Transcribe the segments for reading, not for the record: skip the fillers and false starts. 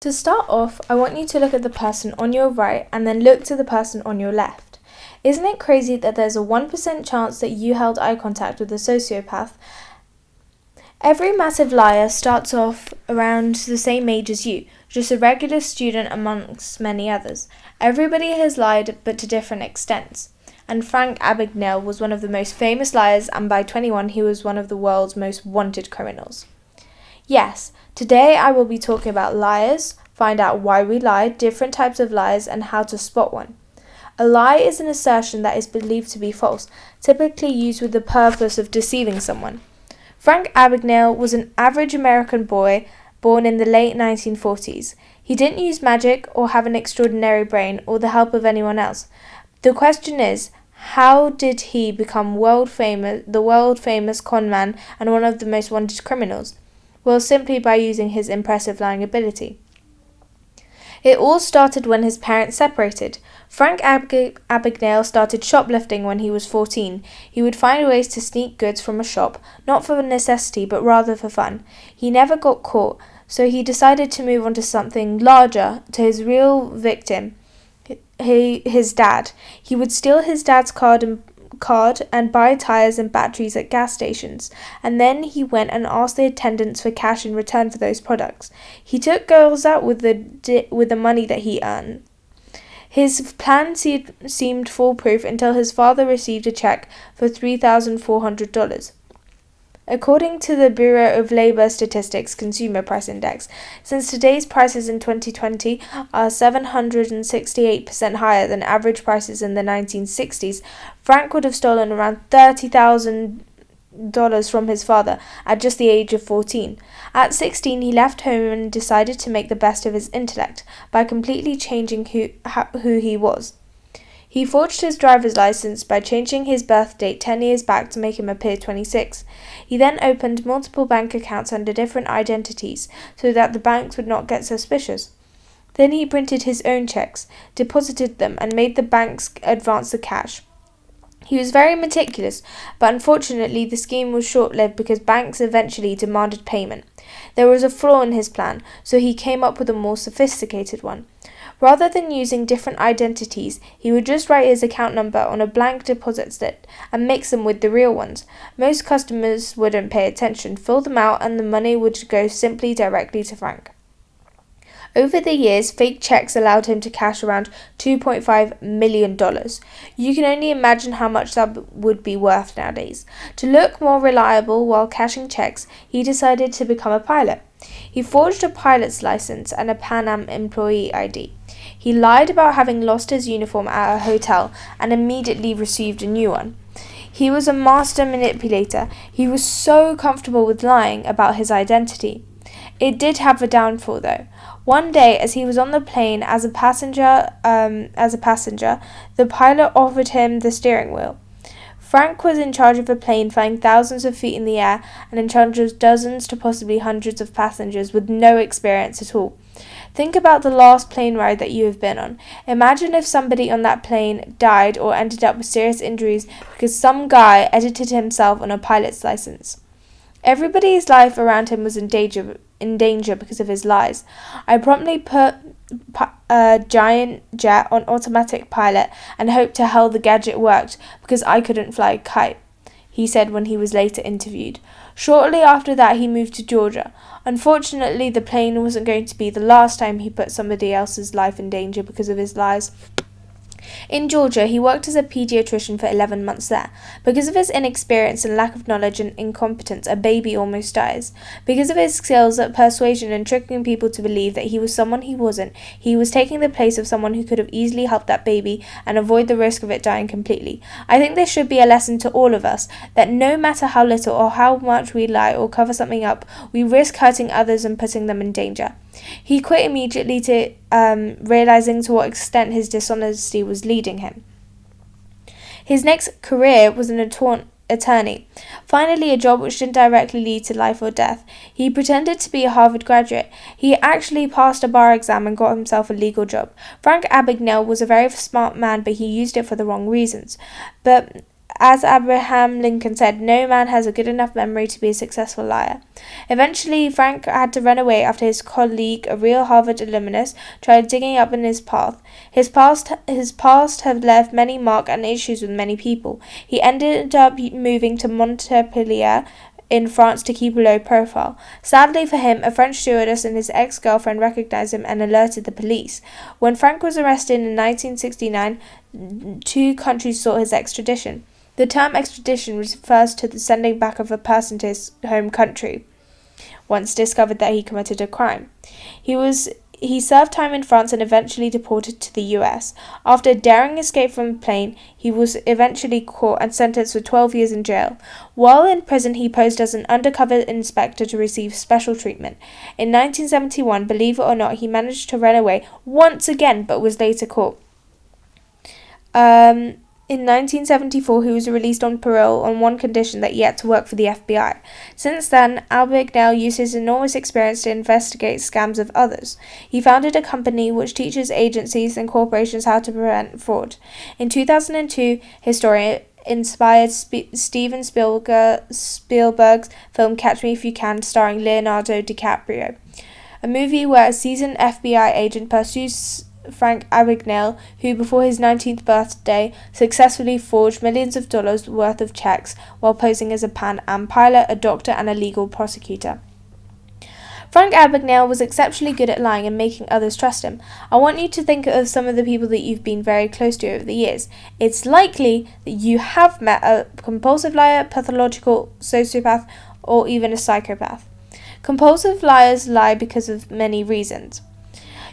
To start off, I want you to look at the person on your right and then look to the person on your left. Isn't it crazy that there's a 1% chance that you held eye contact with a sociopath? Every massive liar starts off around the same age as you, just a regular student amongst many others. Everybody has lied, but to different extents. And Frank Abagnale was one of the most famous liars, and by 21 he was one of the world's most wanted criminals. Yes, today I will be talking about liars, find out why we lie, different types of lies, and how to spot one. A lie is an assertion that is believed to be false, typically used with the purpose of deceiving someone. Frank Abagnale was an average American boy born in the late 1940s. He didn't use magic or have an extraordinary brain or the help of anyone else. The question is, how did he become the world famous con man and one of the most wanted criminals? Well, simply by using his impressive lying ability. It all started when his parents separated. Frank Abagnale started shoplifting when he was 14. He would find ways to sneak goods from a shop, not for necessity but rather for fun. He never got caught, so he decided to move on to something larger, to his real victim, his dad. He would steal his dad's card and buy tires and batteries at gas stations, and then he went and asked the attendants for cash in return for those products. He took girls out with the money that he earned. His plan seemed foolproof until his father received a check for $3,400. According to the Bureau of Labor Statistics Consumer Price Index, since today's prices in 2020 are 768% higher than average prices in the 1960s, Frank would have stolen around $30,000 from his father at just the age of 14. At 16, he left home and decided to make the best of his intellect by completely changing who he was. He forged his driver's license by changing his birth date 10 years back to make him appear 26. He then opened multiple bank accounts under different identities so that the banks would not get suspicious. Then he printed his own checks, deposited them, and made the banks advance the cash. He was very meticulous, but unfortunately the scheme was short-lived because banks eventually demanded payment. There was a flaw in his plan, so he came up with a more sophisticated one. Rather than using different identities, he would just write his account number on a blank deposit slip and mix them with the real ones. Most customers wouldn't pay attention, fill them out, and the money would go simply directly to Frank. Over the years, fake checks allowed him to cash around $2.5 million. You can only imagine how much that would be worth nowadays. To look more reliable while cashing checks, he decided to become a pilot. He forged a pilot's license and a Pan Am employee ID. He lied about having lost his uniform at a hotel and immediately received a new one. He was a master manipulator. He was so comfortable with lying about his identity. It did have a downfall though. One day, as he was on the plane as a passenger, the pilot offered him the steering wheel. Frank was in charge of a plane flying thousands of feet in the air and in charge of dozens to possibly hundreds of passengers with no experience at all. Think about the last plane ride that you have been on. Imagine if somebody on that plane died or ended up with serious injuries because some guy edited himself on a pilot's license. Everybody's life around him was in danger because of his lies. I promptly put a giant jet on automatic pilot and hoped to hell the gadget worked because I couldn't fly a kite, he said when he was later interviewed. Shortly after that, he moved to Georgia. Unfortunately, the plane wasn't going to be the last time he put somebody else's life in danger because of his lies. In Georgia, he worked as a pediatrician for 11 months there. Because of his inexperience and lack of knowledge and incompetence, a baby almost dies. Because of his skills at persuasion and tricking people to believe that he was someone he wasn't, he was taking the place of someone who could have easily helped that baby and avoid the risk of it dying completely. I think this should be a lesson to all of us, that no matter how little or how much we lie or cover something up, we risk hurting others and putting them in danger. He quit immediately to realizing to what extent his dishonesty was leading him. His next career was an attorney. Finally, a job which didn't directly lead to life or death. He pretended to be a Harvard graduate. He actually passed a bar exam and got himself a legal job. Frank Abagnale was a very smart man, but he used it for the wrong reasons. But As Abraham Lincoln said, no man has a good enough memory to be a successful liar. Eventually, Frank had to run away after his colleague, a real Harvard alumnus, tried digging up in his path. His past had left many marks and issues with many people. He ended up moving to Montpellier in France to keep a low profile. Sadly for him, a French stewardess and his ex-girlfriend recognized him and alerted the police. When Frank was arrested in 1969, 2 countries sought his extradition. The term extradition refers to the sending back of a person to his home country once discovered that he committed a crime. He served time in France and eventually deported to the US. After a daring escape from a plane, he was eventually caught and sentenced for 12 years in jail. While in prison, he posed as an undercover inspector to receive special treatment. In 1971, believe it or not, he managed to run away once again, but was later caught. In 1974, he was released on parole on one condition, that he had to work for the FBI. Since then, Abagnale used his enormous experience to investigate scams of others. He founded a company which teaches agencies and corporations how to prevent fraud. In 2002, his story inspired Steven Spielberg's film Catch Me If You Can, starring Leonardo DiCaprio, a movie where a seasoned FBI agent pursues Frank Abagnale, who before his 19th birthday successfully forged millions of dollars worth of checks while posing as a Pan Am pilot, a doctor, and a legal prosecutor. Frank Abagnale was exceptionally good at lying and making others trust him. I want you to think of some of the people that you've been very close to over the years. It's likely that you have met a compulsive liar, pathological sociopath, or even a psychopath. Compulsive liars lie because of many reasons,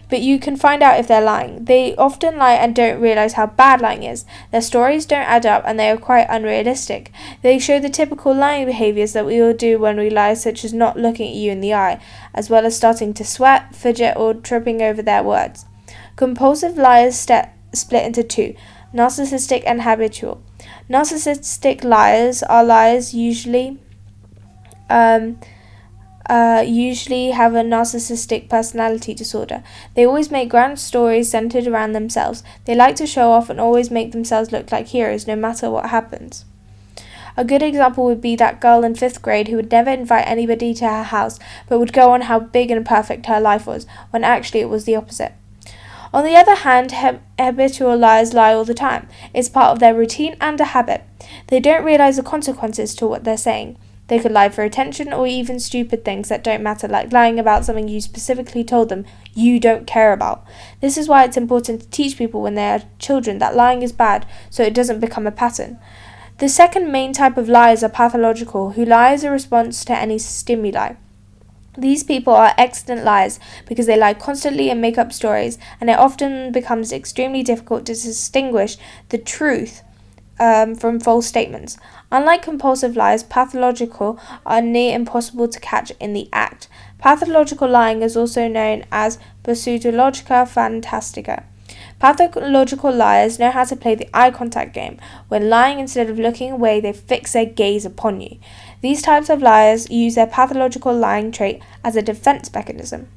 but you can find out if they're lying. They often lie and don't realize how bad lying is. Their stories don't add up and they are quite unrealistic. They show the typical lying behaviors that we all do when we lie, such as not looking at you in the eye, as well as starting to sweat, fidget, or tripping over their words. Compulsive liars split into 2, narcissistic and habitual. Narcissistic liars are liars usually have a narcissistic personality disorder. They always make grand stories centered around themselves. They like to show off and always make themselves look like heroes no matter what happens. A good example would be that girl in 5th grade who would never invite anybody to her house but would go on how big and perfect her life was, when actually it was the opposite. On the other hand, habitual liars lie all the time. It's part of their routine and a habit. They don't realize the consequences to what they're saying. They could lie for attention or even stupid things that don't matter, like lying about something you specifically told them you don't care about. This is why it's important to teach people when they are children that lying is bad, so it doesn't become a pattern. The second main type of liars are pathological, who lie as a response to any stimuli. These people are excellent liars because they lie constantly and make up stories, and it often becomes extremely difficult to distinguish the truth from false statements. Unlike compulsive lies, pathological are near impossible to catch in the act. Pathological lying is also known as pseudologica fantastica. Pathological liars know how to play the eye contact game. When lying, instead of looking away, they fix their gaze upon you. These types of liars use their pathological lying trait as a defense mechanism.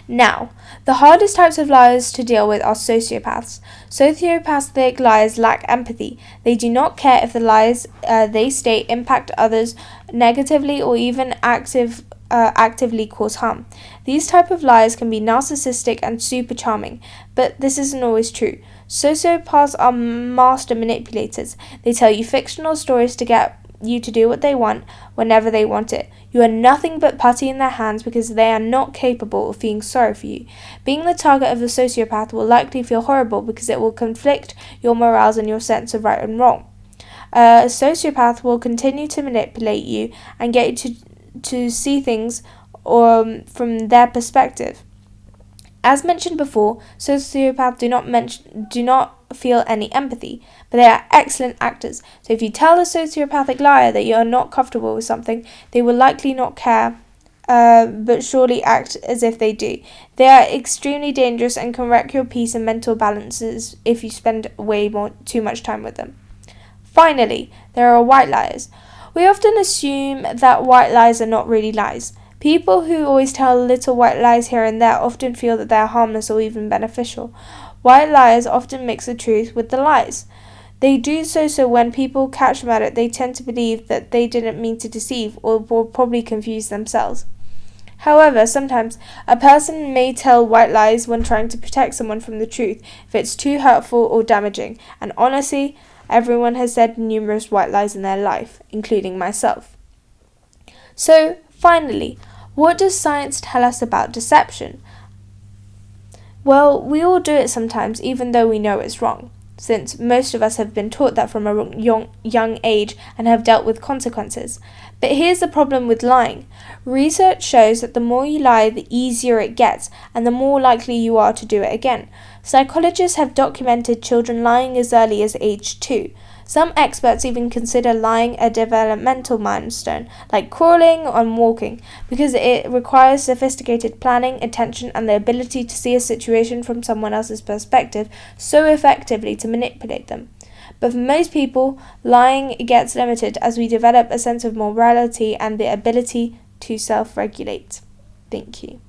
Now, the hardest types of liars to deal with are sociopaths. Sociopathic liars lack empathy. They do not care if the lies they state impact others negatively or even actively cause harm. These type of liars can be narcissistic and super charming, but this isn't always true. Sociopaths are master manipulators. They tell you fictional stories to get you to do what they want whenever they want it. You are nothing but putty in their hands because they are not capable of feeling sorry for you. Being the target of a sociopath will likely feel horrible because it will conflict your morals and your sense of right and wrong. A sociopath will continue to manipulate you and get you to see things from their perspective. As mentioned before, sociopaths do not feel any empathy, but they are excellent actors. So if you tell a sociopathic liar that you are not comfortable with something, they will likely not care, but surely act as if they do. They are extremely dangerous and can wreck your peace and mental balances if you spend too much time with them. Finally, there are white liars. We often assume that white lies are not really lies. People who always tell little white lies here and there often feel that they are harmless or even beneficial. White liars often mix the truth with the lies. They do so when people catch them at it, they tend to believe that they didn't mean to deceive or will probably confuse themselves. However, sometimes a person may tell white lies when trying to protect someone from the truth if it's too hurtful or damaging, and honestly, everyone has said numerous white lies in their life, including myself. So, finally, what does science tell us about deception? Well, we all do it sometimes, even though we know it's wrong, since most of us have been taught that from a young age and have dealt with consequences. But here's the problem with lying. Research shows that the more you lie, the easier it gets, and the more likely you are to do it again. Psychologists have documented children lying as early as age 2. Some experts even consider lying a developmental milestone, like crawling and walking, because it requires sophisticated planning, attention, and the ability to see a situation from someone else's perspective so effectively to manipulate them. But for most people, lying gets limited as we develop a sense of morality and the ability to self-regulate. Thank you.